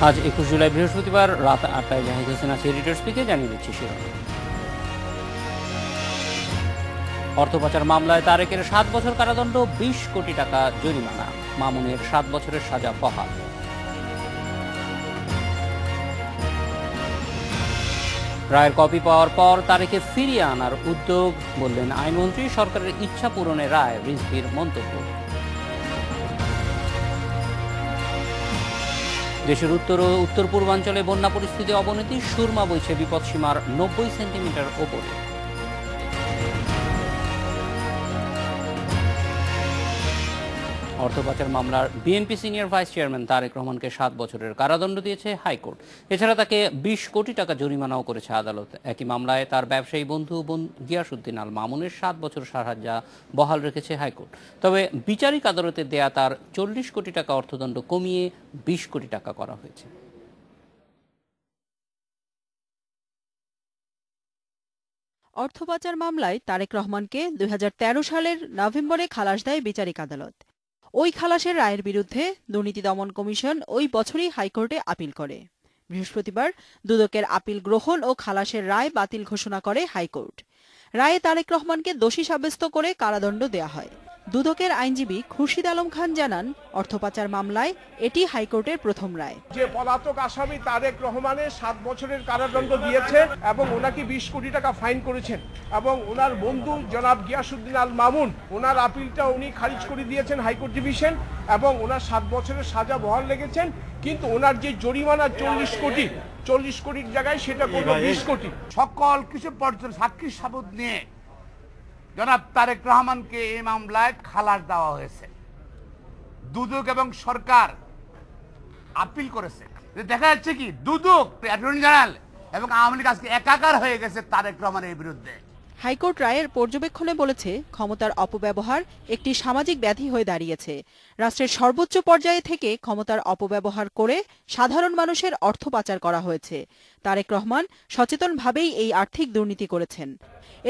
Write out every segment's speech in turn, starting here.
আজ 21 জুলাই বৃহস্পতিবার রাত ৮টায় জাহিদ হোসেন আছে এডিটর স্পিকে জানিয়ে দিচ্ছি শিরোনাম। অর্থ পাচার মামলায় তারেকের ৭ বছর কারাদণ্ড, ২০ কোটি টাকা জরিমানা। মামুনের ৭ বছরের সাজা বহাল। রায়ের কপি পাওয়ার পর তারেকে ফিরিয়ে আনার উদ্যোগ, বললেন আইনমন্ত্রী। সরকারের ইচ্ছা পূরণে রায়, রিজভির মন্তব্য। দেশের উত্তর ও উত্তর পূর্বাঞ্চলে বন্যা পরিস্থিতি অবনতি, সুরমা বইছে বিপদসীমার ৯০ সেন্টিমিটার ওপরে। অর্থ পাচার মামলার BNP senior vice chairman Tarique রহমানকে ৭ বছরের কারাদণ্ড দিয়েছে হাইকোর্ট। এছাড়া তাকে ২০ কোটি টাকা জরিমানাও করেছে আদালত। একই মামলায় তার ব্যবসায়ী বন্ধু গিয়াসউদ্দিন আল মামুনের ৭ বছর সাজা বহাল রেখেছে হাইকোর্ট। তবে বিচারিক আদালতে দেয়া তার ৪০ কোটি টাকা অর্থদণ্ড কমিয়ে ২০ কোটি টাকা করা হয়েছে। অর্থ পাচার মামলায় তারেক রহমানকে ২০১৩ সালের নভেম্বরে খালাস দেয় বিচারিক আদালত। ওই খালাসের রায়ের বিরুদ্ধে দুর্নীতি দমন কমিশন ওই বছরই হাইকোর্টে আপিল করে। বৃহস্পতিবার দুদকের আপিল গ্রহণ ও খালাসের রায় বাতিল ঘোষণা করে হাইকোর্ট। রায়ে তারেক রহমানকে দোষী সাব্যস্ত করে কারাদণ্ড দেয়া হয়। দুদকের আইনজীবী খুরশিদ আলম খান জানান, অর্থ পাচার মামলায় এটি হাইকোর্টের প্রথম রায়। যে পলাতক আসামি তারেক রহমানের ৭ বছরের কারাদণ্ড দিয়েছে এবং ওনাকে ২০ কোটি টাকা ফাইন করেছেন এবং ওনার বন্ধু জনাব গিয়াসউদ্দিন আল মামুন, ওনার আপিলটা উনি খারিজ করে দিয়েছেন হাইকোর্ট ডিভিশন এবং ওনার ৭ বছরের সাজা বহাল রেখেছেন। কিন্তু ওনার যে জরিমানা ৪০ কোটির জায়গায় সেটা করলো ২০ কোটি। সকল কিছু পর্যন্ত সাক্ষী সাবুত নিয়ে জনাব তারেক রহমানকে এই মামলায় খালাস দেওয়া হয়েছে। দুদক এবং সরকার আপিল করেছে। দেখা যাচ্ছে কি দুদক, অ্যাটর্নি জেনারেল এবং আওয়ামী লীগ আজকে একাকার হয়ে গেছে তারেক রহমানের বিরুদ্ধে। হাইকোর্ট রায়ের পর্যবেক্ষণে বলেছে, ক্ষমতার অপব্যবহার একটি সামাজিক ব্যাধি হয়ে দাঁড়িয়েছে। রাষ্ট্রের সর্বোচ্চ পর্যায়ে থেকে ক্ষমতার অপব্যবহার করে সাধারণ মানুষের অর্থ পাচার করা হয়েছে। তারেক রহমান সচেতনভাবেই এই আর্থিক দুর্নীতি করেছেন।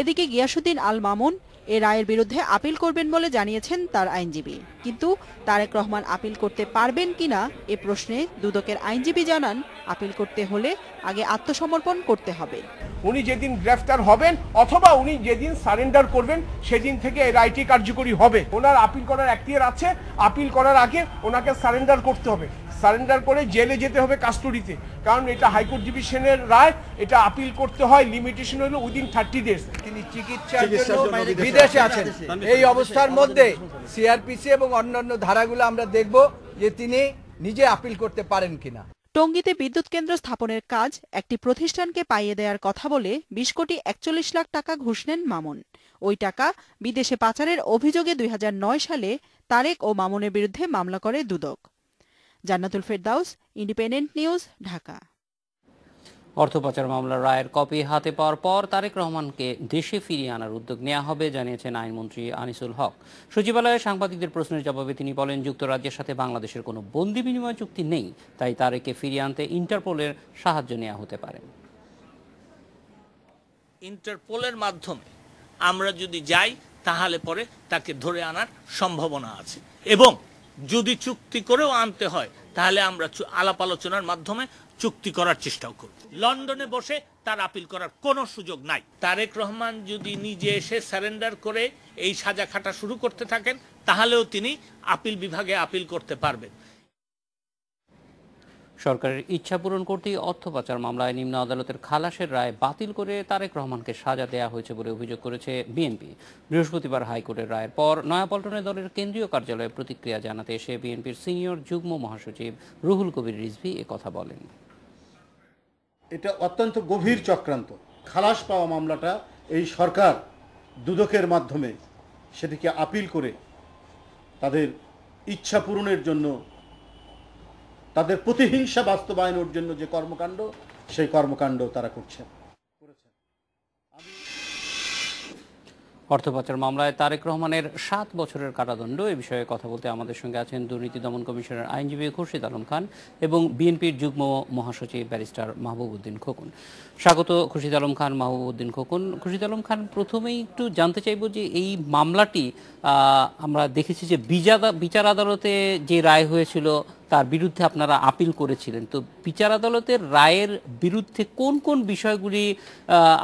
এদিকে গিয়াসউদ্দিন আল মামুন এ রায়ের বিরুদ্ধে আপিল করবেন বলে জানিয়েছেন তার আইনজীবী। কিন্তু তারেক রহমান আপিল করতে পারবেন কিনা এ প্রশ্নে দুদকের আইনজীবী জানান, আপিল করতে হলে আগে আত্মসমর্পণ করতে হবে। উনি যেদিন গ্রেফতার হবেন অথবা উনি যেদিন সারেন্ডার করবেন সেদিন থেকে এই রায়টি কার্যকরী হবে। ওনার আপিল করার এখতিয়ার আছে। আপিল করার আগে ওনাকে সারেন্ডার করতে হবে। সারেন্ডার করে জেলে যেতে হবে কাস্টডিতে, কারণ এটা হাইকোর্ট ডিভিশনের রায়। এটা আপিল করতে হয়, লিমিটেশন হলো উইদিন 30 ডেজ। তিনি চিকিৎসার জন্য বিদেশে আছেন। এই অবস্থার মধ্যে সিআরপিসি এবং অন্যান্য ধারাগুলো আমরা দেখব যে তিনি নিজে আপিল করতে পারেন কিনা। টঙ্গীতে বিদ্যুৎ কেন্দ্র স্থাপনের কাজ একটি প্রতিষ্ঠানকে পাইয়ে দেওয়ার কথা বলে ২০ কোটি ৪১ লাখ টাকা ঘুষ নেন মামুন। ওই টাকা বিদেশে পাচারের অভিযোগে ২০০৯ সালে তারেক ও মামুনের বিরুদ্ধে মামলা করে দুদক। জান্নাতুল ফেরদাউস, ইন্ডিপেন্ডেন্ট নিউজ, ঢাকা। অর্থ পাচার মামলার রায়ের কপি হাতে পাওয়ার পর তারেক রহমানকে দেশে ফিরিয়ে আনার উদ্যোগ নেওয়া হবে জানিয়েছেন আইনমন্ত্রী আনিসুল হক। সচিবালয়ে সাংবাদিকদের প্রশ্নের জবাবে তিনি বলেন, যুক্তরাজ্যের সাথে বাংলাদেশের কোনো বন্দি বিনিময় চুক্তি নেই, তাই তারেককে ফিরিয়ে আনতে ইন্টারপোলের সাহায্য নেওয়া হতে পারে। ইন্টারপোলের মাধ্যমে আমরা যদি যাই তাহলে পরে তাকে ধরে আনার সম্ভাবনা আছে, এবং যদি চুক্তি করেও আনতে হয় তাহলে আমরা আলাপ আলোচনার মাধ্যমে চুক্তি করার চেষ্টাও করব। লন্ডনে বসে তার আপিল করার কোনো সুযোগ নাই। তারেক রহমান যদি নিজে এসে সারেন্ডার করে এই সাজা খাটা শুরু করতে থাকেন তাহলেও তিনি আপিল বিভাগে আপিল করতে পারবেন। সরকারের ইচ্ছা পূরণ করতেই অর্থ পাচার মামলায় নিম্ন আদালতের খালাসের রায় বাতিল করে তারেক রহমানকে সাজা দেওয়া হয়েছে বলে অভিযোগ করেছে বিএনপি। বৃহস্পতিবার হাইকোর্টের রায়ের পর নয়াপল্টনে দলের কেন্দ্রীয় কার্যালয়ে প্রতিক্রিয়া জানাতে এসে বিএনপির সিনিয়র যুগ্ম মহাসচিব রুহুল কবির রিজভী একথা বলেন। এটা অত্যন্ত গভীর চক্রান্ত। খালাস পাওয়া মামলাটা এই সরকার দুদকের মাধ্যমে সেটিকে আপিল করে তাদের ইচ্ছা পূরণের জন্য, তাদের প্রতিহিংসা বাস্তবায়নের জন্য যে কর্মকাণ্ড, সেই কর্মকাণ্ড তারা করেছেন। অর্থ পাচার মামলায় তারেক রহমানের ৭ বছরের কারাদণ্ড, এ বিষয়ে কথা বলতে আমাদের সঙ্গে আছেন দুর্নীতি দমন কমিশনের আইনজীবী খুরশিদ আলম খান এবং বিএনপির যুগ্ম মহাসচিব ব্যারিস্টার মাহবুব উদ্দিন খোকন। স্বাগত খুরশিদ আলম খান, মাহবুব উদ্দিন খোকন। খুরশিদ আলম খান, প্রথমেই একটু জানতে চাইব যে এই মামলাটি আমরা দেখেছি যে বিচার আদালতে যে রায় হয়েছিল তার বিরুদ্ধে আপনারা আপিল করেছিলেন। তো বিচার আদালতের রায়ের বিরুদ্ধে কোন কোন বিষয়গুলি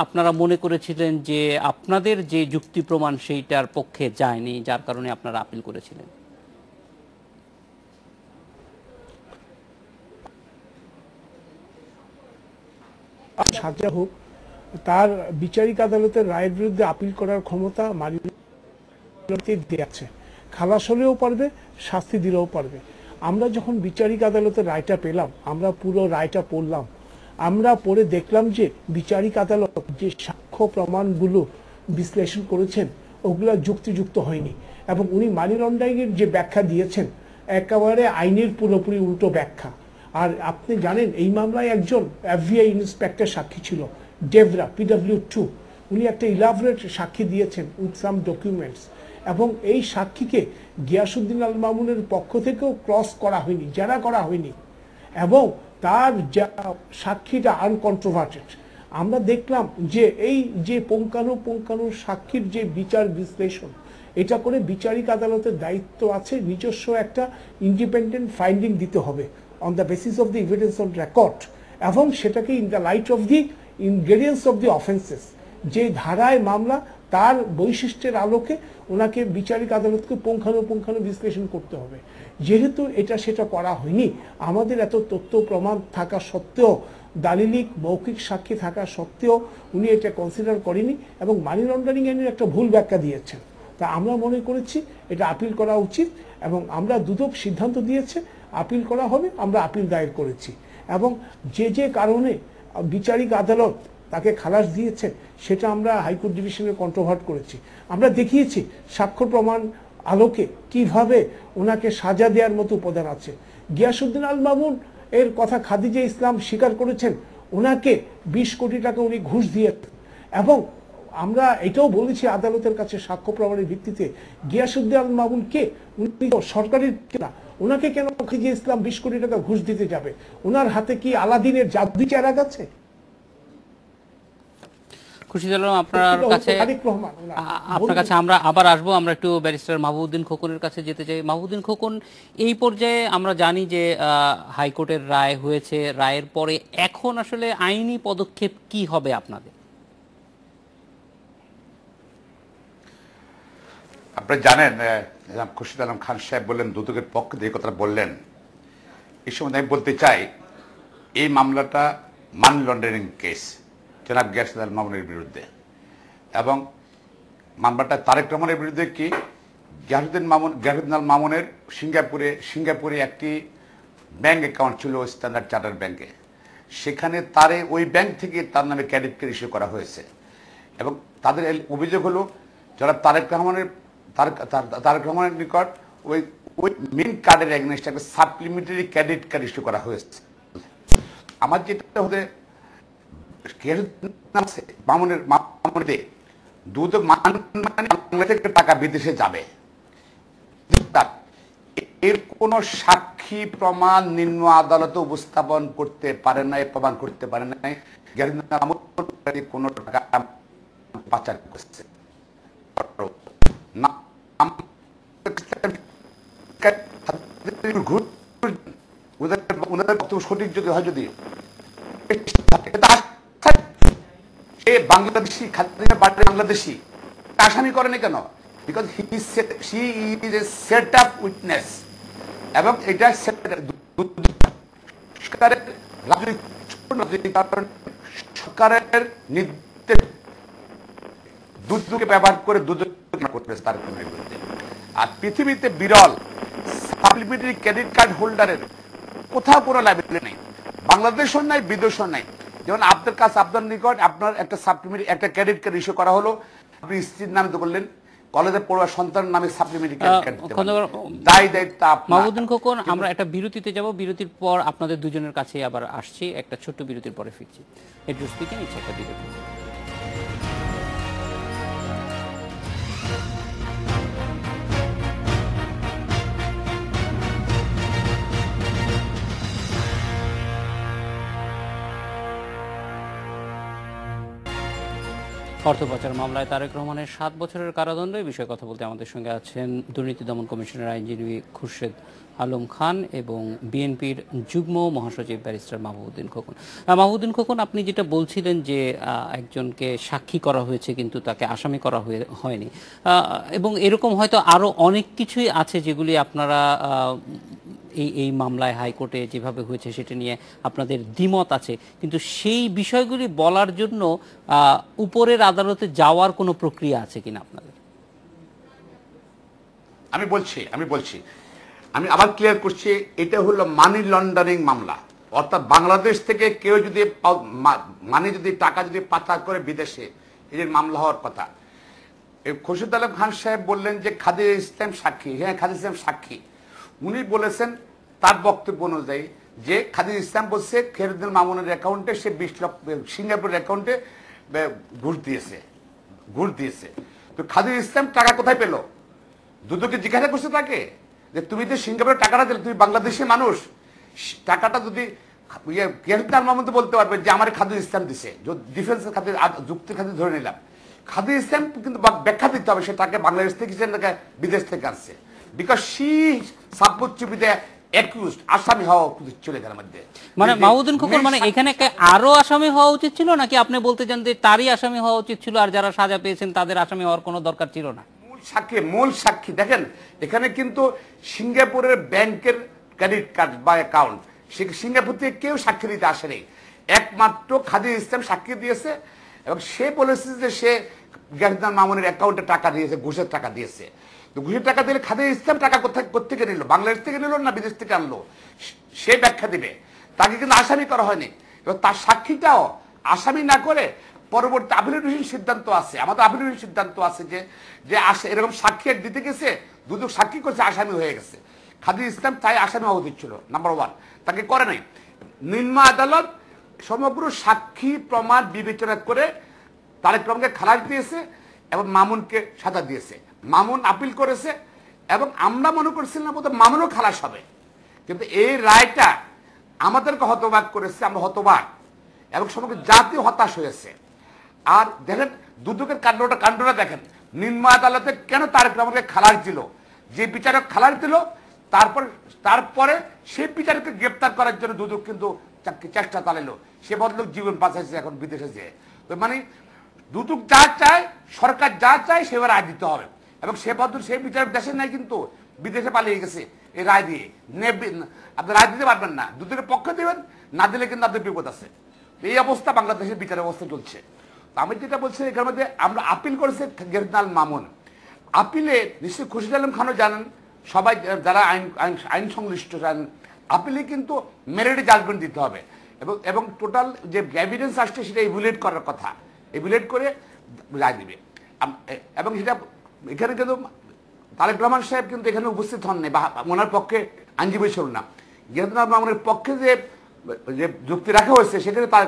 আপনারা মনে করেছিলেন যে আপনাদের যে যুক্তি প্রমাণ সেইটার পক্ষে যায়নি, যার কারণে আপনারা আপিল করেছিলেন? সাজা হোক, তার বিচারিক আদালতের রায়ের বিরুদ্ধে আপিল করার ক্ষমতা মাননীয় দেয়া আছে। খালাস হলেও পারবে, শাস্তি দিলেও পারবে। আমরা যখন বিচারিক আদালতের রায়টা পেলাম, আমরা পুরো রায়টা পড়লাম, আমরা পড়ে দেখলাম যে বিচারিক আদালত যে সাক্ষ্য প্রমাণগুলো বিশ্লেষণ করেছেন ওগুলো যুক্তিযুক্ত হয়নি, এবং উনি মানি লন্ডারিংয়ের যে ব্যাখ্যা দিয়েছেন একেবারে আইনের পুরোপুরি উল্টো ব্যাখ্যা। আর আপনি জানেন এই মামলায় একজন FBI ইন্সপেক্টর সাক্ষী ছিল, ডেভরা, PW2। উনি একটা ইলাবরেট সাক্ষী দিয়েছেন উইথ সাম ডকুমেন্টস, এবং এই সাক্ষীকে গিয়াসউদ্দিন আল মামুনের পক্ষ থেকেও ক্রস করা হয়নি, জেরা করা হয়নি, এবং তার সাক্ষীটা আনকন্ট্রোভার্টেড। আমরা দেখলাম যে এই যে পুঙ্খানু সাক্ষীর যে বিচার বিশ্লেষণ, এটা করে বিচারিক আদালতের দায়িত্ব আছে নিজস্ব একটা ইন্ডিপেন্ডেন্ট ফাইন্ডিং দিতে হবে on the basis of the evidence on record, এবং সেটাকে in the light of the ingredients of the offences, যে ধারায় মামলা তার বৈশিষ্ট্যের আলোকে ওনাকে বিচারিক আদালতকে পুঙ্খানু বিশ্লেষণ করতে হবে। যেহেতু এটা সেটা করা হয়নি, আমাদের এত তথ্য প্রমাণ থাকা সত্ত্বেও, দালিলিক মৌখিক সাক্ষী থাকা সত্ত্বেও উনি এটা কনসিডার করেনি এবং মানি লন্ডারিং আইনের একটা ভুল ব্যাখ্যা দিয়েছেন। তা আমরা মনে করেছি এটা আপিল করা উচিত, এবং আমরা দুদক সিদ্ধান্ত দিয়েছে আপিল করা হবে, আমরা আপিল দায়ের করেছি, এবং যে কারণে বিচারিক আদালত তাকে খালাস দিয়েছে সেটা আমরা হাইকোর্ট ডিভিশনে কন্ট্রোভার্ট করেছি। আমরা দেখিয়েছি সাক্ষ্য প্রমাণ আলোকে কিভাবে ওনাকে সাজা দেওয়ার মতো উপাদান আছে। গিয়াসউদ্দিন আল মামুন এর কথা খাদিজা ইসলাম স্বীকার করেছেন, ওনাকে 20 কোটি টাকা উনি ঘুষ দিয়েছেন, এবং আমরা এটাও বলেছি আদালতের কাছে সাক্ষ্য প্রমাণের ভিত্তিতে গিয়াসউদ্দিন আল মামুন কে, উনি সরকারের না, ওনাকে কেন খাদিজা ইসলাম 20 কোটি টাকা ঘুষ দিতে যাবে? ওনার হাতে কি আলাদিনের জাদুই চারাগ আছে? খুশিদ আলম, আপনার কাছে আমরা আবার আসবো। আমরা একটু ব্যারিস্টার মাহবুবউদ্দিন খোকনের কাছে যেতে চাই। মাহবুবউদ্দিন খোকন, এই পর্যায়ে আমরা জানি যে হাইকোর্টের রায় হয়েছে, রায়ের পরে এখন আসলে আইনি পদক্ষেপ কি হবে আপনাদের? আপনারা জানেন খুরশিদ আলম খান সাহেব বললেন, দুদকের পক্ষ থেকে কথা বললেন। এই সময় আমি বলতে চাই এই মামলাটা মানি লন্ডারিং কেস জনাব গিয়াসউদ্দিন আল মামুনের বিরুদ্ধে, এবং মামলাটা তারেক রহমানের বিরুদ্ধে। কি গিয়াসউদ্দিন আল মামুনের সিঙ্গাপুরে একটি ব্যাংক অ্যাকাউন্ট ছিল, স্ট্যান্ডার্ড চার্টার্ড ব্যাংকে। সেখানে ওই ব্যাংক থেকে তার নামে ক্রেডিট কার্ড ইস্যু করা হয়েছে, এবং তাদের অভিযোগ হলো জনাব তারেক রহমানের নিকট ওই মেইন কার্ডের এগেইনস্ট একটা সাপ্লিমেন্টারি ক্রেডিট কার্ড ইস্যু করা হয়েছে। আমার যেটা হতে মামুনের দুদক থেকে টাকা বিদেশে যাবে, এর কোন সাক্ষী প্রমাণ নিম্ন আদালতে উপস্থাপন করতে পারে নাই, প্রমাণ করতে পারে নাই কোন টাকা পাচার করছে। সঠিক যদি হয়, যদি বাংলাদেশি বাংলাদেশি আসামি করেনি কেন? Because he is a set up witness, এবং এটা সরকারের নির্দেশ দুদকে ব্যবহার করে দুদক করতেছে তার বিরুদ্ধে। আর পৃথিবীতে বিরল সাপ্লিমেন্টারি ক্রেডিট কার্ড হোল্ডারের কোথাও কোনো লাইবিলিটি নেই, বাংলাদেশও নাই, বিদেশও নাই। যেমন আপনার নিকট আপনার একটা সাপ্লিমেন্টারি একটা ক্রেডিট কার্ড ইস্যু করা হলো, আপনি স্ত্রীর নামে তো করলেন, কলেজে পড়ুয়া সন্তানের নামে সাপ্লিমেন্টারি ক্রেডিট কার্ড দায়িত্ব। মাহবুবউদ্দিন খোকন, আমরা একটা বিরতিতে যাব, বিরতির পর আপনাদের দুজনের কাছে আবার আসছি, একটা ছোট্ট বিরতির পরে ফিরছি। একটু স্পিকে নিচ্ছে একটা বিরতি। অর্থ পাচার মামলায় তারেক রহমানের 7 বছরের কারাদণ্ড এই বিষয়ে কথা বলতে আমাদের সঙ্গে আছেন দুর্নীতি দমন কমিশনের আইনজীবী খুরশেদ আলম খান এবং বিএনপির যুগ্ম মহাসচিব ব্যারিস্টার মাহবুবউদ্দিন খোকন। মাহবুবউদ্দিন খোকন, আপনি যেটা বলছিলেন যে একজনকে সাক্ষী করা হয়েছে কিন্তু তাকে আসামি করা হয়নি, এবং এরকম হয়তো আরো অনেক কিছুই আছে যেগুলি আপনারা এই মামলায় হাইকোর্টে যেভাবে হয়েছে সেটা নিয়ে আপনাদের দ্বিমত আছে, কিন্তু সেই বিষয়গুলি বলার জন্য উপরের আদালতে যাওয়ার কোনো প্রক্রিয়া আছে কিনা আপনাদের? আমি বলছি আমি আবার ক্লিয়ার করছি, এটা হলো মানি লন্ডারিং মামলা। অর্থাৎ বাংলাদেশ থেকে কেউ যদি টাকা যদি পাচার করে বিদেশে, এর মামলা হওয়ার কথা। খুরশেদ আলম খান সাহেব বললেন যে খাদিজা ইসলাম সাক্ষী। হ্যাঁ, খাদিজা ইসলাম সাক্ষী। উনি বলেছেন তার বক্তব্য অনুযায়ী যে খাদিজা ইসলাম বলছে খেরুদ্দিন মামুনের অ্যাকাউন্টে সে 20 লক্ষ সিঙ্গাপুরের অ্যাকাউন্টে ঘুষ দিয়েছে। তো খাদিজা ইসলাম টাকা কোথায় পেল? দুদকে জিজ্ঞাসা করছে তাকে যে তুমি যে সিঙ্গাপুরের টাকাটা দিলে, তুমি বাংলাদেশের মানুষ, টাকাটা যদি খেরুদ্দিন মামুন তো বলতে পারবে যে আমার খাদিজা ইসলাম দিছে, ডিফেন্সের খাতে যুক্তির খাতে ধরে নিলাম। খাদিজা ইসলাম কিন্তু ব্যাখ্যা দিতে হবে সে টাকা বাংলাদেশ থেকে বিদেশ থেকে আসছে, বিকজ শি সাপোজ অ্যাকিউজড, আসামি হওয়া উচিত ছিল এখানের মধ্যে। মানে মাহবুবউদ্দিন খোকন, মানে এখানে আরো আসামি হওয়া উচিত ছিল নাকি আপনি বলতে চান যে তারই আসামি হওয়া উচিত ছিল আর যারা সাজা পেয়েছেন তাদের আসামি হওয়ার কোনো দরকার ছিল না? মূল সাক্ষী দেখেন, এখানে কিন্তু সিঙ্গাপুরের ব্যাংকের ক্রেডিট কার্ড বা অ্যাকাউন্ট, সিঙ্গাপুর থেকে কেউ সাক্ষী দিতে আসেনি, একমাত্র খাদিজা ইসলাম সাক্ষী দিয়েছে এবং সে বলেছে যে সে খেরুদ্দিন মামুনের অ্যাকাউন্টে টাকা দিয়েছে, ঘুষের টাকা দিয়েছে। তো ঘুষের টাকা দিলে খাদিজা ইসলাম টাকা কোথেকে নিল, বাংলাদেশ থেকে নিল না বিদেশ থেকে আনলো, সে ব্যাখ্যা দিবে। তাকে কিন্তু আসামি করা হয়নি এবং তার সাক্ষীটাও আসামি না করে পরবর্তী আপিলের সিদ্ধান্ত আছে, আমাদের আপিলের সিদ্ধান্ত আছে যে এরকম সাক্ষী এক দিতে গেছে, দুদক সাক্ষী করছে, আসামি হয়ে গেছে। খাদিজা ইসলাম তাই আসামি হওয়া উচিত ছিল, নাম্বার 1, তাকে করে নাই। নিম্ন আদালত সমগ্র সাক্ষী প্রমাণ বিবেচনা করে তারেক রহমানকে খালাস দিয়েছে এবং মামুনকে সাজা দিয়েছে। মামুন আপিল করেছে এবং আমরা মনে করছিলাম বোধহয় মামুনও খালাস হবে, কিন্তু এই রায়টা আমাদেরকে হতবাক করেছে, আমরা হতবাক এবং সমগ্র জাতি হতাশ হয়েছে। আর দেখেন দুদকের কাণ্ডটা দেখেন, নিম্ন আদালতে কেন তারেক রহমানকে খালাস দিল, যে বিচারক খালাস দিল তারপরে সেই বিচারককে গ্রেপ্তার করার জন্য দুদক কিন্তু চেষ্টা চালালো, সে বদলোক জীবন বাঁচাইছে এখন বিদেশে যেয়ে। তো মানে দুদক যা চায়, সরকার যা চায় সেবার রায় দিতে হবে এবং সেই বিচারক দেশে নাই, কিন্তু বিদেশে পালিয়ে গেছে এই রায় দিয়ে। আপনি রায় দিতে পারবেন না, দুদকের পক্ষে দেবেন, না দিলে কিন্তু আপনার বিপদ আছে। এই অবস্থা বাংলাদেশের বিচার ব্যবস্থা চলছে। আমি যেটা বলছি, এখানে মধ্যে আমরা আপিল করেছে খেরুদ্দিন মামুন। আপিলে নিশ্চয়ই খুরশেদ আলম খানও জানেন, সবাই যারা আইন সংশ্লিষ্ট জানেন, আপিলে কিন্তু মেরিট জাজমেন্ট দিতে হবে এবং টোটাল যে এভিডেন্স আসছে সেটা ইভ্যালুয়েট করার কথা, ইভ্যালুয়েট করে রায় দিবে। এবং সেটা এখানে কিন্তু তারেক রহমান সাহেব কিন্তু এখানে উপস্থিত হন নাই বা ওনার পক্ষে আইনজীবী ছিল না। খেরুদ্দিন মামুনের পক্ষে যে যুক্তি রাখা হয়েছে সেখানে তার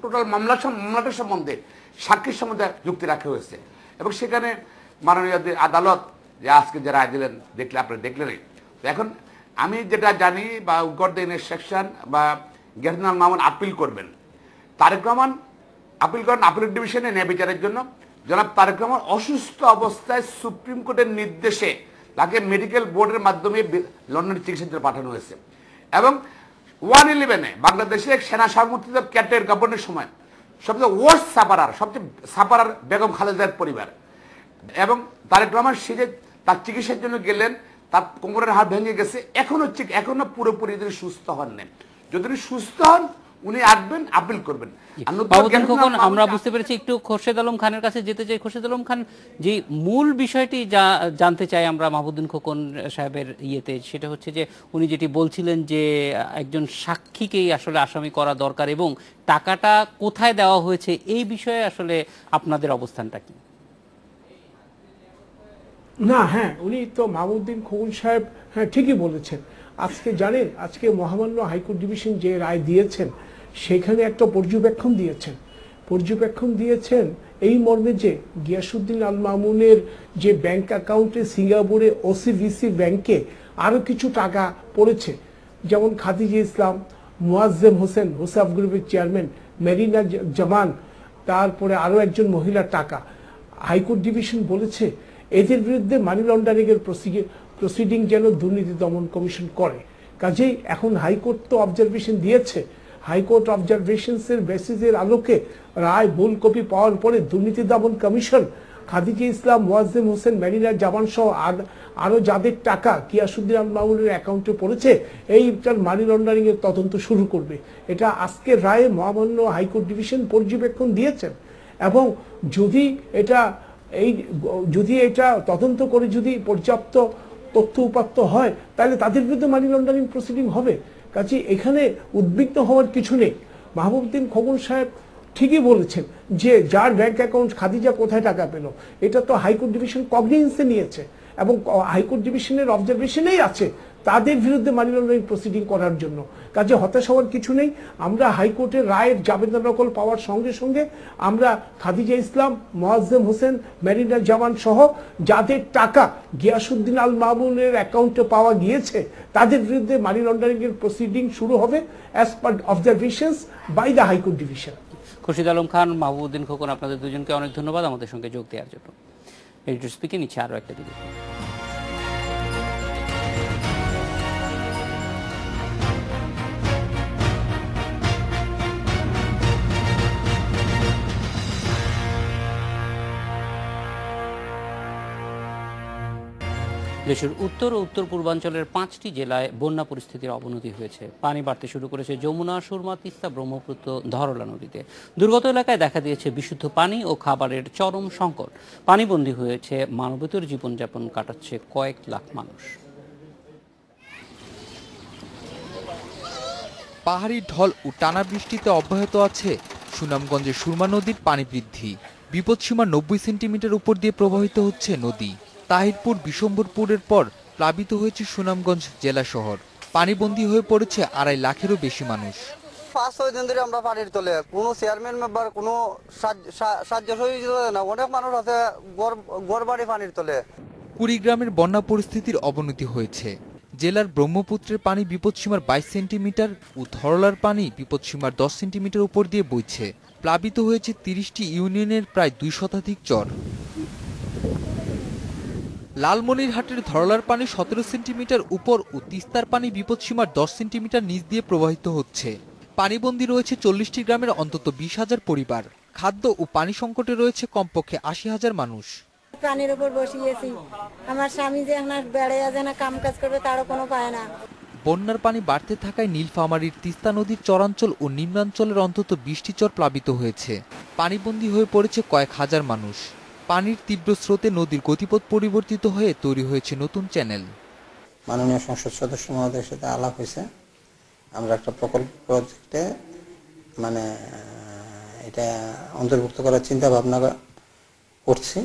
টোটাল মামলাটার সম্বন্ধে, সাক্ষীর সম্বন্ধে যুক্তি রাখা হয়েছে এবং সেখানে মাননীয় আদালত যে আজকে যে রায় দিলেন আপনারা দেখলেনই। এখন আমি যেটা জানি বা সেকশন বা খেরুদ্দিন মামুন আপিল করবেন, তারেক রহমান আপিল করেন আপিলেট ডিভিশনে ন্যায় বিচারের জন্য। জনাব তারেক রহমান অসুস্থ অবস্থায় সুপ্রিম কোর্টের নির্দেশে তাকে মেডিকেল বোর্ডের মাধ্যমে লন্ডনের চিকিৎসার জন্য পাঠানো হয়েছে এবং 111-এ বাংলাদেশে সেনা সামর্থ্য ক্যাটের গভর্নরের সময় সবচেয়ে ওয়ার্স্ট সাপারার বেগম খালেদার পরিবার এবং তারেক রহমান সে যে তার চিকিৎসার জন্য গেলেন, তার কোমরের হাড় ভেঙে গেছে, এখনো পুরোপুরি যদি সুস্থ হন নেন। যদি সুস্থ হন উনি আসবেন, আপিল করবেন। আমরা বুঝতে পেরেছি। একটু খুরশেদ আলম খানের কাছে যেতে চাই। খুরশেদ আলম খান, যে মূল বিষয়টি জানতে চাই আমরা মাহবুবউদ্দিন খোকন সাহেবের ইয়েতে, সেটা হচ্ছে যে উনি যেটি বলছিলেন যে একজন সাক্ষীকেই আসলে আসামি করা দরকার এবং টাকাটা কোথায় দেওয়া হয়েছে এই বিষয়ে আসলে আপনাদের অবস্থানটা কি? না, হ্যাঁ, উনি তো মাহবুবউদ্দিন খোকন সাহেব ঠিকই বলেছেন। আজকে জানেন, আজকে মহামান্য হাইকোর্ট ডিভিশন যে রায় দিয়েছেন সেখানে একটা পর্যবেক্ষণ দিয়েছেন এই মর্মে যে গিয়াসউদ্দিন আল মামুনের যে ব্যাংক অ্যাকাউন্টে সিঙ্গাপুরে ওসিভিসি ব্যাংকে আরো কিছু টাকা পড়েছে, যেমন খাদিজা ইসলাম, মুয়াজ্জেম হোসেন, হোসাফ গ্রুপের চেয়ারম্যান, মেরিনা জামান, তারপরে আরো একজন মহিলার টাকা। হাইকোর্ট ডিভিশন বলেছে এদের বিরুদ্ধে মানি লন্ডারিং এর প্রসিডিং যেন দুর্নীতি দমন কমিশন করে। কাজেই এখন হাইকোর্ট তো অবজারভেশন দিয়েছে, হাইকোর্ট অবজারভেশনস এর বেসিসের আলোকে রায় ভুল কপি পাওয়ার পরে দুর্নীতি দমন কমিশন খাদিজা ইসলাম, মোয়াজ্জেম হোসেন, মেরিনা জামান সহ আরো যাদের টাকা গিয়াসউদ্দিন আল মামুনের অ্যাকাউন্টে পড়েছে এইটার মানি লন্ডারিং এর তদন্ত শুরু করবে। এটা আজকের রায়ে মহামান্য হাইকোর্ট ডিভিশন পর্যবেক্ষণ দিয়েছেন। এবং যদি এটা তদন্ত করে যদি পর্যাপ্ত তথ্য উপাত্ত হয় তাহলে তাদের বিরুদ্ধে মানি লন্ডারিং প্রসিডিং হবে। কাজে এখানে উদ্বিগ্ন হওয়ার কিছু নেই। মাহবুবউদ্দিন খোকন সাহেব ঠিকই বলেছেন যে যার ব্যাংক অ্যাকাউন্ট খাদিজা কোথায় টাকা পেল, এটা তো হাইকোর্ট ডিভিশন কগনিজেন্সে নিয়েছে এবং হাইকোর্ট ডিভিশনের অবজারভেশনেই আছে তাদের বিরুদ্ধে মানি লন্ডারিং প্রসিডিং করার জন্য। কাজে হতাশ হওয়ার কিছু নেই। আমরা হাইকোর্টের রায়ের জাবেদা নকল পাওয়ার সঙ্গে সঙ্গে আমরা খাদিজা ইসলাম, মোয়াজ্জেম হোসেন, মেরিনা জামান সহ যাদের টাকা গিয়াসউদ্দিন আল মামুনের অ্যাকাউন্টে পাওয়া গিয়েছে তাদের বিরুদ্ধে মানি লন্ডারিং এর প্রসিডিং শুরু হবে as per observations by the high court division. Khurshid Alam Khan, Mahbubuddin Khokon, আপনাদের দুজনকে অনেক ধন্যবাদ আমাদের সঙ্গে যোগ দেওয়ার জন্য। এডিটর স্পিকে নিচ্ছে আরো একটা দিকে। দেশের উত্তর ও উত্তর পূর্বাঞ্চলের 5টি জেলায় বন্যা পরিস্থিতির অবনতি হয়েছে। পানি বাড়তে শুরু করেছে যমুনা, সুরমা, তিস্তা, ব্রহ্মপুত্র, ধরলা নদীতে। দুর্গত এলাকায় দেখা দিয়েছে বিশুদ্ধ পানি ও খাবারের চরম সংকট। পানিবন্দী হয়েছে মানবেতর জীবনযাপন কাটাচ্ছে কয়েক লাখ মানুষ। পাহাড়ি ঢল ও টানা বৃষ্টিতে অব্যাহত আছে সুনামগঞ্জের সুরমা নদীর পানি বৃদ্ধি। বিপদসীমা 90 সেন্টিমিটার উপর দিয়ে প্রবাহিত হচ্ছে নদী। তাহিরপুর, বিশম্বরপুরের পর প্লাবিত হয়েছে সুনামগঞ্জ জেলা শহর। পানিবন্দী হয়ে পড়েছে 2.5 লাখেরও বেশি মানুষ। 5-6 দিন ধরে আমরা পানির তলে, কোনো চেয়ারম্যান মেম্বার কোনো সাহায্য সহযোগিতা না। অনেক মানুষ আছে ঘর বাড়ি পানির তলে। কুড়িগ্রামের বন্যা পরিস্থিতির অবনতি হয়েছে। জেলার ব্রহ্মপুত্রের পানি বিপদসীমার 22 সেন্টিমিটার ও ধরলার পানি বিপদসীমার 10 সেন্টিমিটার উপর দিয়ে বইছে। প্লাবিত হয়েছে 30টি ইউনিয়নের প্রায় 2 শতাধিক চর। লালমনিরহাটের ধরলার পানি 17 সেন্টিমিটার উপর ও তিস্তার পানি বিপদসীমার 10 সেন্টিমিটার নিচ দিয়ে প্রবাহিত হচ্ছে। পানিবন্দী রয়েছে 40টি গ্রামের অন্তত 20,000 পরিবার। খাদ্য ও পানি সংকটে রয়েছে কমপক্ষে 80,000 মানুষ। পানির উপর বসিয়েছি, আমার স্বামী যে এখন বেড়াইয়া যায় না, কাম কাজ করবে তারও কোনো পায় না। বন্যার পানি বাড়তে থাকায় নীলফামারীর তিস্তা নদীর চরাঞ্চল ও নিম্নাঞ্চলের অন্তত 20টি চর প্লাবিত হয়েছে। পানিবন্দী হয়ে পড়েছে কয়েক হাজার মানুষ। পানির তীব্র স্রোতে নদীর গতিপথ পরিবর্তিত হয়ে তৈরি হয়েছে নতুন চ্যানেল। মাননীয় সংসদ সদস্য মহোদয়ের সাথে আলাপ হয়েছে, আমরা একটা প্রজেক্টে এটা অন্তর্ভুক্ত করার চিন্তা ভাবনা করছি।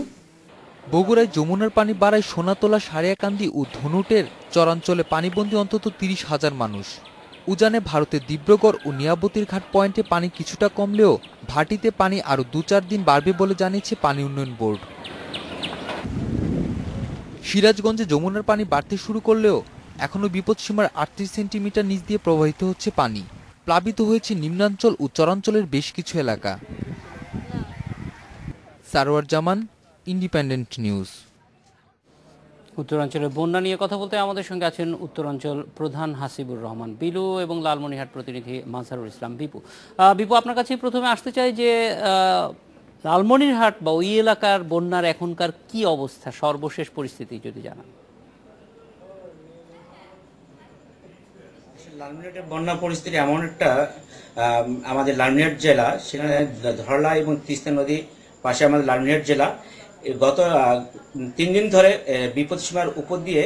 বগুড়ায় যমুনার পানি বাড়ায় সোনাতলা, সারিয়াকান্দি ও ধনুটের চরাঞ্চলে পানিবন্দী অন্তত 30,000 মানুষ। উজানে ভারতের দিব্রগড় ও নিয়াবতীর ঘাট পয়েন্টে পানি কিছুটা কমলেও ভাটিতে পানি আরও 2-4 দিন বাড়বে বলে জানিয়েছে পানি উন্নয়ন বোর্ড। সিরাজগঞ্জে যমুনার পানি বাড়তে শুরু করলেও এখনও বিপদসীমার 38 সেন্টিমিটার নিচ দিয়ে প্রবাহিত হচ্ছে পানি। প্লাবিত হয়েছে নিম্নাঞ্চল ও চরাঞ্চলের বেশ কিছু এলাকা। সারোয়ার জামান, ইন্ডিপেন্ডেন্ট নিউজ। উত্তরাঞ্চলের বন্যা নিয়ে কথা বলতে আমাদের সঙ্গে আছেন উত্তরাঞ্চল প্রধান হাসিবুর রহমান বিলু এবং লালমনিরহাট প্রতিনিধি মানসারুল ইসলাম বিপু। বিপু, আপনার কাছে প্রথমে আসতে চাই যে লালমনিরহাট বা ওই এলাকার বন্যার এখনকার কি অবস্থা, সর্বশেষ পরিস্থিতি যদি জানান। লালমনিরহাটের বন্যা পরিস্থিতি এমন একটা, আমাদের লালমনিরহাট জেলা, সেখানে ধরলা এবং তিস্তা নদী পাশে আমাদের লালমনিরহাট জেলা গত 3 দিন ধরে বিপদসীমার উপর দিয়ে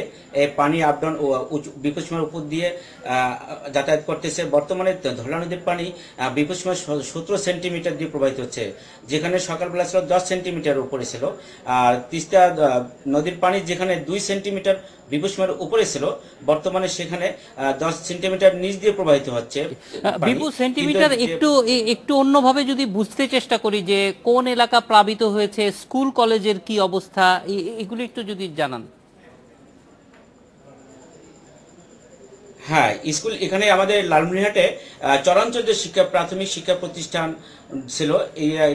পানি আপডাউন ও বিপদসীমার উপর দিয়ে যাতায়াত করতেছে। বর্তমানে ধরলা নদীর পানি বিপদসীমার 17 সেন্টিমিটার দিয়ে প্রবাহিত হচ্ছে, যেখানে সকালবেলা ছিল 10 সেন্টিমিটার উপরে ছিল। আর তিস্তা নদীর পানি যেখানে 2 সেন্টিমিটার বিপদসীমার উপরে ছিল, বর্তমানে সেখানে 10 সেন্টিমিটার নিচ দিয়ে প্রবাহিত হচ্ছে। বিপু, সেন্টিমিটার একটু অন্যভাবে যদি বুঝতে চেষ্টা করি যে কোন এলাকা প্লাবিত হয়েছে, স্কুল কলেজের কি অবস্থা, এগুলো একটু যদি জানান। হ্যাঁ, স্কুল এখানে আমাদের লালমনিরহাটে চরাঞ্চল যে প্রাথমিক শিক্ষা প্রতিষ্ঠান ছিল,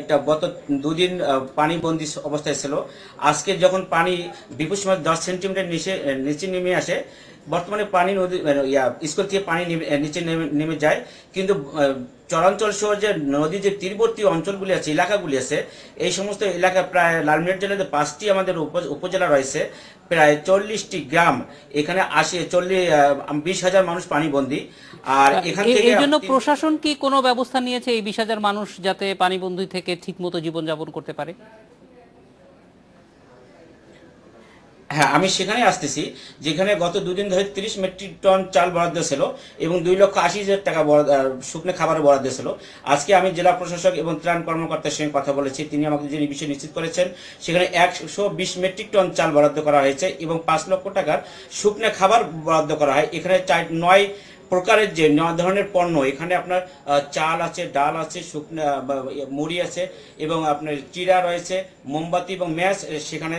এটা গত 2 দিন পানিবন্দী অবস্থায় ছিল। আজকে যখন পানি বিপদসীমার 10 সেন্টিমিটার নিচে নেমে আসে, বর্তমানে পানি নদী স্কুল থেকে পানি নিচে নেমে যায়, কিন্তু চরাঞ্চল সহ যে নদী যে তীরবর্তী অঞ্চলগুলি আছে, এলাকাগুলি আছে, এই সমস্ত এলাকা প্রায় লালমনিরহাট জেলাতে 5টি আমাদের উপজেলা রয়েছে, প্রায় 40টি গ্রাম, এখানে 20,000 মানুষ পানিবন্দী। আর এখান থেকে এই জন্য প্রশাসন কি কোনো ব্যবস্থা নিয়েছে এই 20,000 মানুষ যাতে পানিবন্দী থেকে ঠিকমতো জীবনযাপন করতে পারে? হ্যাঁ, আমি সেখানে আসতেছি, যেখানে গত 2 দিন ধরে 30 মেট্রিক টন চাল বরাদ্দ ছিল এবং 2,80,000 টাকা শুকনো খাবার বরাদ্দ ছিল। আজকে আমি জেলা প্রশাসক এবং ত্রাণ কর্মকর্তার সঙ্গে কথা বলেছি, তিনি আমাকে যে বিষয় নিশ্চিত করেছেন, সেখানে 120 মেট্রিক টন চাল বরাদ্দ করা হয়েছে এবং 5 লক্ষ টাকার শুকনো খাবার বরাদ্দ করা হয়। এখানে 9 প্রকারের যে 9 ধরনের পণ্য, এখানে আপনার চাল আছে, ডাল আছে, শুকনো মুড়ি আছে এবং আপনার চিড়া রয়েছে, মোমবাতি এবং ম্যাচ সেখানে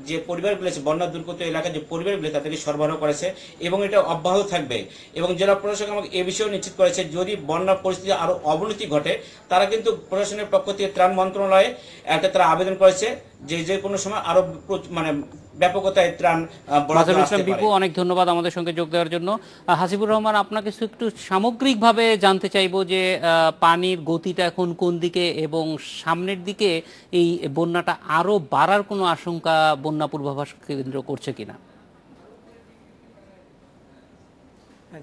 যে পরিবারগুলো আছে, বন্যা দুর্গত এলাকার যে পরিবারগুলো তাদেরকে সরবরাহ করেছে এবং এটা অব্যাহত থাকবে। এবং জেলা প্রশাসক আমাকে এ বিষয়েও নিশ্চিত করেছে, যদি বন্যা পরিস্থিতি আরও অবনতি ঘটে, তারা কিন্তু প্রশাসনের পক্ষ থেকে ত্রাণ মন্ত্রণালয়ে একটা তারা আবেদন করেছে যে কোনো সময় আরো ব্যাপকতায় ত্রাণ বরাদ্দ আসতে পারে। অনেক ধন্যবাদ আমাদের সঙ্গে যোগ দেওয়ার জন্য। হাসিবুর রহমান, আপনাকে একটু সামগ্রিকভাবে জানতে চাইবো যে পানির গতিটা এখন কোন দিকে এবং সামনের দিকে এই বন্যাটা আরো বাড়ার কোনো আশঙ্কা বন্যা পূর্বাভাস কেন্দ্র করছে কিনা?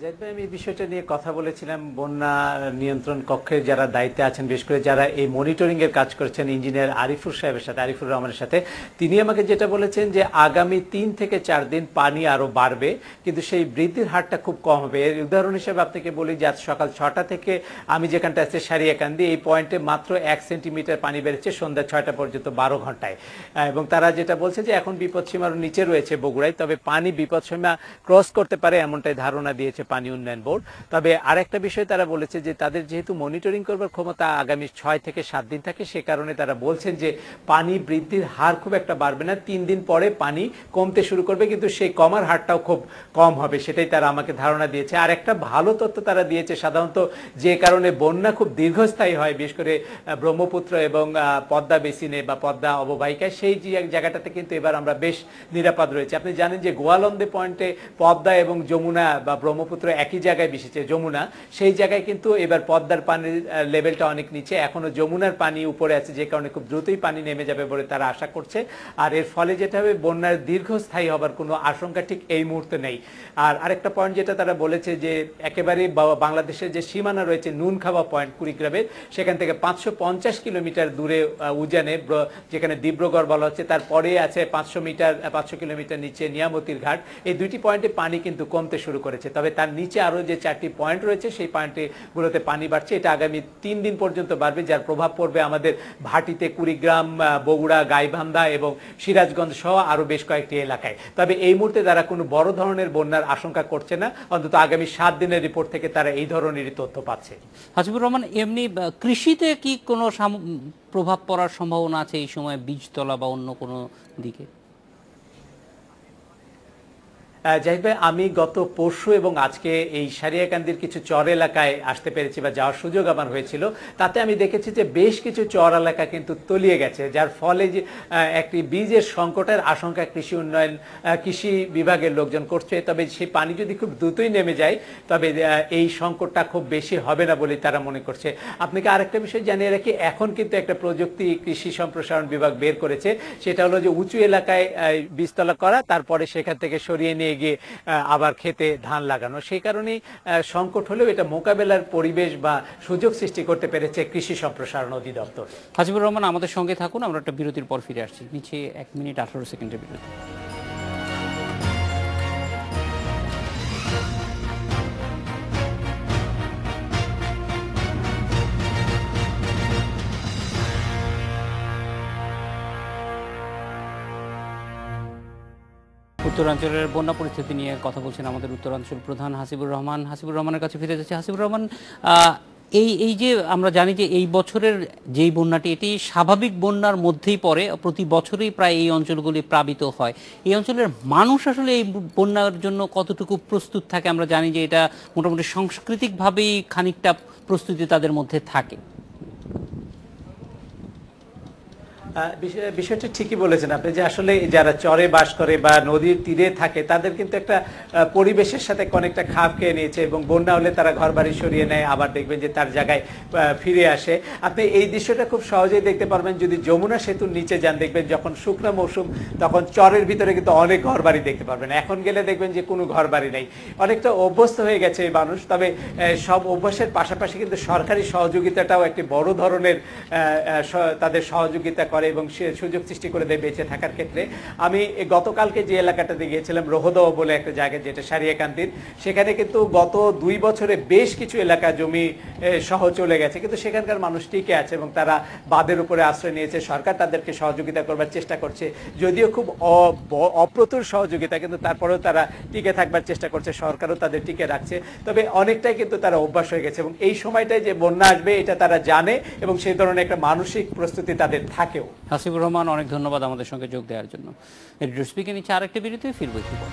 জাহিদ ভাই, আমি এই বিষয়টা নিয়ে কথা বলেছিলাম বন্যা নিয়ন্ত্রণ কক্ষের যারা দায়িত্বে আছেন, বিশেষ করে যারা এই মনিটরিং এর কাজ করছেন, ইঞ্জিনিয়ার আরিফুর সাহেবের সাথে, আরিফুর রহমানের সাথে। তিনি আমাকে যেটা বলেছেন যে আগামী 3 থেকে 4 দিন পানি আরো বাড়বে, কিন্তু সেই বৃদ্ধির হারটা খুব কম হবে। এর উদাহরণ হিসেবে আপনাকে বলি যে আজ সকাল 6টা থেকে আমি যেখানটা আছে সারিয়াকান্দি, এই পয়েন্টে মাত্র 1 সেন্টিমিটার পানি বেড়েছে সন্ধ্যা 6টা পর্যন্ত 12 ঘন্টায়। এবং তারা যেটা বলছে যে এখন বিপদসীমার নিচে রয়েছে বগুড়ায়, তবে পানি বিপদসীমা ক্রস করতে পারে এমনটাই ধারণা দিয়েছে পানি উন্নয়ন বোর্ড। তবে আরেকটা বিষয় তারা বলেছে যে তাদের যেহেতু মনিটরিং করবার ক্ষমতা আগামী 6 থেকে 7 দিন থাকে, সে কারণে তারা বলছেন যে পানি বৃদ্ধির হার খুব একটা বাড়বে না, 3 দিন পরে পানি কমতে শুরু করবে, কিন্তু সেই কমার হারটাও খুব কম হবে, সেটাই তারা আমাকে ধারণা দিয়েছে। আর একটা ভালো তথ্য তারা দিয়েছে, সাধারণত যে কারণে বন্যা খুব দীর্ঘস্থায়ী হয়, বিশেষ করে ব্রহ্মপুত্র এবং পদ্মা বেসিনে বা পদ্মা অববাহিকায়, সেই জায়গাটাতে কিন্তু এবার আমরা বেশ নিরাপদ রয়েছে। আপনি জানেন যে গোয়ালন্দে পয়েন্টে পদ্মা এবং যমুনা বা ব্রহ্মপুত্র একই জায়গায় মিশেছে, যমুনা, সেই জায়গায় কিন্তু এবার পদ্মার পানির লেভেলটা অনেক নিচে, এখনো যমুনার পানি উপরে আছে, যে কারণে খুব দ্রুতই পানি নেমে যাবে বলে তারা আশা করছে। আর এর ফলে যেটা হবে, বন্যার দীর্ঘস্থায়ী হবার কোনো আশঙ্কা ঠিক এই মুহূর্তে নেই। আর আরেকটা পয়েন্ট যেটা তারা বলেছে যে একেবারে বাংলাদেশের যে সীমানা রয়েছে নুনখাবা পয়েন্ট কুড়িগ্রামের, সেখান থেকে 550 কিলোমিটার দূরে উজানে, যেখানে দিব্রগড় বলা হচ্ছে, তারপরে আছে 500 কিলোমিটার নিচে নিয়ামতির ঘাট, এই 2টি পয়েন্টে পানি কিন্তু কমতে শুরু করেছে। তবে তার নিচে আরো যে 4টি পয়েন্ট রয়েছে, সেই পয়েন্টগুলোতে পানি বাড়ছে, এটা আগামী 3 দিন পর্যন্ত বাড়বে, যার প্রভাব পড়বে আমাদের ভাটিতে, কুড়িগ্রাম, বগুড়া, গাইবান্ধা এবং সিরাজগঞ্জ সহ আরো বেশ কয়েকটি এলাকায়। তবে এই মুহূর্তে তারা কোনো বড় ধরনের বন্যার আশঙ্কা করছে না, অন্তত আগামী 7 দিনের রিপোর্ট থেকে তারা এই ধরনেরই তথ্য পাচ্ছে। হাসিবুর রহমান, এমনি কৃষিতে কি কোনো প্রভাব পড়ার সম্ভাবনা আছে এই সময়, বীজতলা বা অন্য কোনো দিকে? জাহিদ ভাই, আমি গত পরশু এবং আজকে এই সারিয়াকান্দির কিছু চর এলাকায় আসতে পেরেছি বা যাওয়ার সুযোগ আমার হয়েছিল, তাতে আমি দেখেছি যে বেশ কিছু চর এলাকা কিন্তু তলিয়ে গেছে, যার ফলে যে একটি বীজের সংকটের আশঙ্কা কৃষি বিভাগের লোকজন করছে। তবে সেই পানি যদি খুব দ্রুতই নেমে যায়, তবে এই সংকটটা খুব বেশি হবে না বলে তারা মনে করছে। আপনাকে আরেকটা বিষয় জানিয়ে রাখি, এখন কিন্তু একটা প্রযুক্তি কৃষি সম্প্রসারণ বিভাগ বের করেছে, সেটা হলো যে উঁচু এলাকায় বীজতলা করা, তারপরে সেখান থেকে সরিয়ে নিয়ে গিয়ে আবার খেতে ধান লাগানো। সেই কারণে সংকট হলেও এটা মোকাবেলার পরিবেশ বা সুযোগ সৃষ্টি করতে পেরেছে কৃষি সম্প্রসারণ অধিদপ্তর। হাসিবুর রহমান, আমাদের সঙ্গে থাকুন, আমরা একটা বিরতির পর ফিরে আসছি। নিচে 1 মিনিট 18 সেকেন্ডের বিরতি। উত্তরাঞ্চলের বন্যা পরিস্থিতি নিয়ে কথা বলছেন আমাদের উত্তরাঞ্চল প্রধান হাসিবুর রহমান। হাসিবুর রহমানের কাছে ফিরে যাচ্ছে। হাসিবুর রহমান, এই যে আমরা জানি যে এই বছরের যেই বন্যাটি এটি স্বাভাবিক বন্যার মধ্যেই পড়ে, প্রতি বছরই প্রায় এই অঞ্চলগুলি প্লাবিত হয়। এই অঞ্চলের মানুষ আসলে এই বন্যার জন্য কতটুকু প্রস্তুত থাকে? আমরা জানি যে এটা মোটামুটি সাংস্কৃতিকভাবেই খানিকটা প্রস্তুতি তাদের মধ্যে থাকে। বিষয়টা ঠিকই বলেছেন আপনি, যে আসলে যারা চরে বাস করে বা নদীর তীরে থাকে তাদের কিন্তু একটা পরিবেশের সাথে অনেকটা খাপ খেয়ে নিয়েছে, এবং বন্যা হলে তারা ঘর বাড়ি সরিয়ে নেয়, আবার দেখবেন যে তার জায়গায় ফিরে আসে। আপনি এই দৃশ্যটা খুব সহজেই দেখতে পারবেন যদি যমুনা সেতুর নিচে যান, দেখবেন যখন শুকনো মৌসুম তখন চরের ভিতরে কিন্তু অনেক ঘর বাড়ি দেখতে পারবেন। এখন গেলে দেখবেন যে কোনো ঘর বাড়ি নেই, অনেকটা অভ্যস্ত হয়ে গেছে এই মানুষ। তবে সব অভ্যাসের পাশাপাশি কিন্তু সরকারি সহযোগিতাটাও একটি বড় ধরনের তাদের সহযোগিতা করে এবং সে সুযোগ সৃষ্টি করে দেয় বেঁচে থাকার ক্ষেত্রে। আমি গতকালকে যে এলাকাটাতে গিয়েছিলাম রোহদহ বলে একটা জায়গা, যেটা সারিয়াকান্দির, সেখানে কিন্তু গত 2 বছরে বেশ কিছু এলাকা জমি সহ চলে গেছে, কিন্তু সেখানকার মানুষ টিকে আছে এবং তারা বাঁধের উপরে আশ্রয় নিয়েছে। সরকার তাদেরকে সহযোগিতা করবার চেষ্টা করছে, যদিও খুব অপ্রতুল সহযোগিতা, কিন্তু তারপরেও তারা টিকে থাকবার চেষ্টা করছে, সরকারও তাদের টিকে রাখছে। তবে অনেকটাই কিন্তু তারা অভ্যাস হয়ে গেছে এবং এই সময়টায় যে বন্যা আসবে এটা তারা জানে এবং সেই ধরনের একটা মানসিক প্রস্তুতি তাদের থাকেও। হাসিবুর রহমান, অনেক ধন্যবাদ আমাদের সঙ্গে যোগ দেওয়ার জন্য। এডিটর স্পিকে নিচ্ছে আরেকটি বিরতি, ফিরবো একটু পর।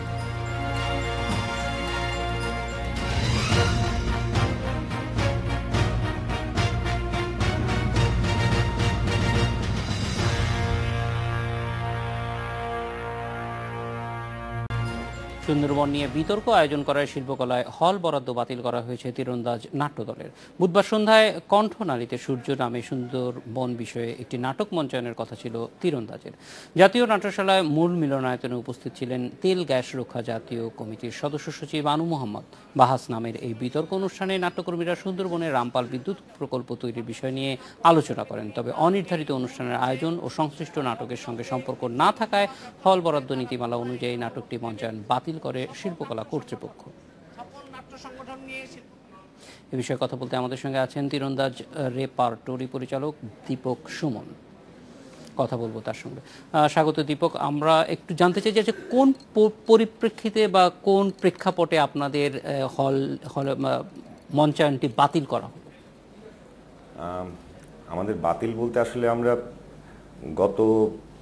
সুন্দরবন নিয়ে বিতর্ক আয়োজন করায় শিল্পকলায় হল বরাদ্দ বাতিল করা হয়েছে তীরন্দাজ নাট্যদলের। বুধবার সন্ধ্যায় কণ্ঠনালীতে সূর্য নামে সুন্দরবন বিষয়ে একটি নাটক মঞ্চায়নের কথা ছিল তীরন্দাজের। জাতীয় নাট্যশালায় মূল মিলনায়তনে উপস্থিত ছিলেন তেল গ্যাস রক্ষা জাতীয় কমিটির সদস্য সচিব আনু মোহাম্মদ বাহাস। নামের এই বিতর্ক অনুষ্ঠানে নাট্যকর্মীরা সুন্দরবনের রামপাল বিদ্যুৎ প্রকল্প তৈরির বিষয় নিয়ে আলোচনা করেন। তবে অনির্ধারিত অনুষ্ঠানের আয়োজন ও সংশ্লিষ্ট নাটকের সঙ্গে সম্পর্ক না থাকায় হল বরাদ্দ নীতিমালা অনুযায়ী নাটকটি মঞ্চায়ন বাতিল করে শিল্পকলা কর্তৃপক্ষ। এ বিষয়ে কথা বলতে আমাদের সঙ্গে আছেন তীরন্দাজ রেপার্টরি পরিচালক দীপক সুমন। কথা বলবো তার সঙ্গে। স্বাগত দীপক। আমরা একটু জানতে চাই যে কোন পরিপ্রেক্ষিতে বা কোন প্রেক্ষাপটে আপনাদের হল মঞ্চায়নটি বাতিল করা হলো? আমাদের বাতিল বলতে আসলে আমরা গত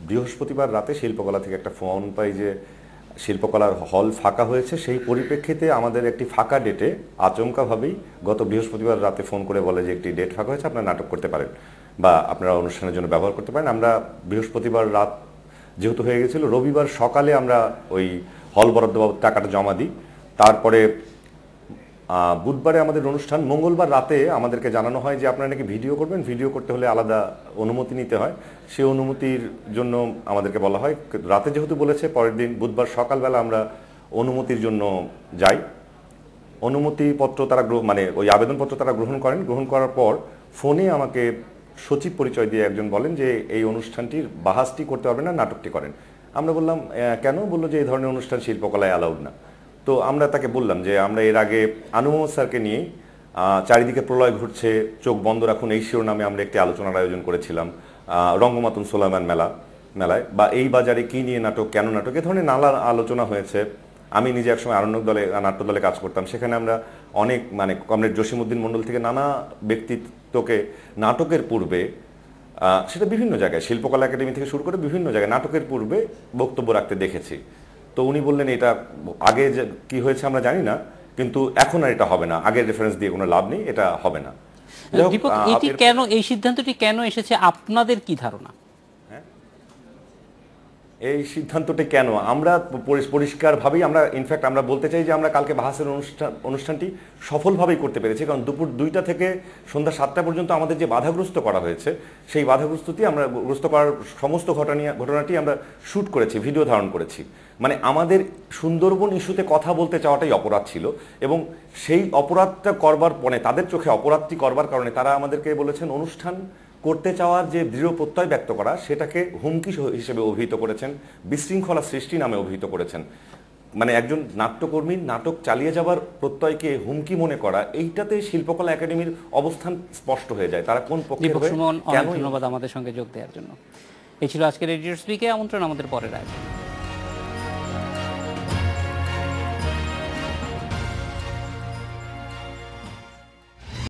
বৃহস্পতিবার রাতে শিল্পকলা থেকে একটা ফোন পাই যে শিল্পকলার হল ফাঁকা হয়েছে। সেই পরিপ্রেক্ষিতে আমাদের একটি ফাঁকা ডেটে আচমকাভাবেই গত বৃহস্পতিবার রাতে ফোন করে বলে যে একটি ডেট ফাঁকা হয়েছে, আপনারা নাটক করতে পারেন বা আপনারা অনুষ্ঠানের জন্য ব্যবহার করতে পারেন। আমরা বৃহস্পতিবার রাত যেহেতু হয়ে গেছিল, রবিবার সকালে আমরা ওই হল বরাদ্দ টাকাটা জমা দিই। তারপরে বুধবারে আমাদের অনুষ্ঠান, মঙ্গলবার রাতে আমাদেরকে জানানো হয় যে আপনারা নাকি ভিডিও করবেন, ভিডিও করতে হলে আলাদা অনুমতি নিতে হয়। সেই অনুমতির জন্য আমাদেরকে বলা হয়। রাতে যেহেতু বলেছে, পরের দিন বুধবার সকালবেলা আমরা অনুমতির জন্য যাই। অনুমতিপত্র তারা ওই আবেদনপত্র তারা গ্রহণ করেন। গ্রহণ করার পর ফোনে আমাকে সচিব পরিচয় দিয়ে একজন বলেন যে এই অনুষ্ঠানটির বাহাসটি করতে পারবেন না, নাটকটি করেন। আমরা বললাম কেন? বললো যে এই ধরনের অনুষ্ঠান শিল্পকলায় অ্যালাউড না। তো আমরা তাকে বললাম যে আমরা এর আগে আনু মোহাম্মদ স্যারকে নিয়ে চারিদিকে প্রলয় ঘটছে, চোখ বন্ধ রাখুন এই শিরোনামে আমরা একটি আলোচনার আয়োজন করেছিলাম রঙ্গমাতুন সোলাইমান মেলায়, বা এই বাজারে কি নিয়ে নাটক, কেন নাটক, এ ধরনের নানা আলোচনা হয়েছে। আমি নিজে একসময় আরণ্যক নাট্যদলে কাজ করতাম, সেখানে আমরা অনেক কমরেড জসিমউদ্দিন মণ্ডল থেকে নানা ব্যক্তিত্বকে নাটকের পূর্বে, সেটা বিভিন্ন জায়গায় শিল্পকলা একাডেমি থেকে শুরু করে বিভিন্ন জায়গায় নাটকের পূর্বে বক্তব্য রাখতে দেখেছি। তো উনি বললেন এটা আগে যে কি হয়েছে আমরা জানি না, কিন্তু এখন আর এটা হবে না, আগের রেফারেন্স দিয়ে কোনো লাভ নেই, এটা হবে না। দীপক, এটি কেন, এই সিদ্ধান্তটি কেন এসেছে, আপনাদের কি ধারণা? এই সিদ্ধান্তটি কেন, আমরা পরিষ্কারভাবেই আমরা ইনফ্যাক্ট আমরা বলতে চাই যে আমরা কালকে বাহাসের অনুষ্ঠানটি সফলভাবেই করতে পেরেছি, কারণ দুপুর 2টা থেকে সন্ধ্যা 7টা পর্যন্ত আমাদের যে বাধাগ্রস্ত করা হয়েছে, সেই বাধাগ্রস্ত করার সমস্ত ঘটনাটি আমরা শ্যুট করেছি, ভিডিও ধারণ করেছি। আমাদের সুন্দরবন ইস্যুতে কথা বলতে চাওয়াটাই অপরাধ ছিল, এবং সেই অপরাধটা করবার পরে তাদের চোখে অপরাধটি করবার কারণে তারা আমাদেরকে বলেছেন অনুষ্ঠান করতে চাওয়ার যে দৃঢ় প্রত্যয় ব্যক্ত করা, সেটাকে হুমকি হিসেবে অভিহিত করেছেন, বিশৃঙ্খলা সৃষ্টি নামে অভিহিত করেছেন। একজন নাট্যকর্মীর নাটক চালিয়ে যাবার প্রত্যয়কে হুমকি মনে করা, এইটাতে শিল্পকলা একাডেমির অবস্থান স্পষ্ট হয়ে যায়। তারা কোন পক্ষে? ধন্যবাদ আমাদের সঙ্গে যোগ দেওয়ার জন্য। এই ছিল আজকের এডিটর স্পিকে। আমন্ত্রণ আমাদের পরের আয়োজন।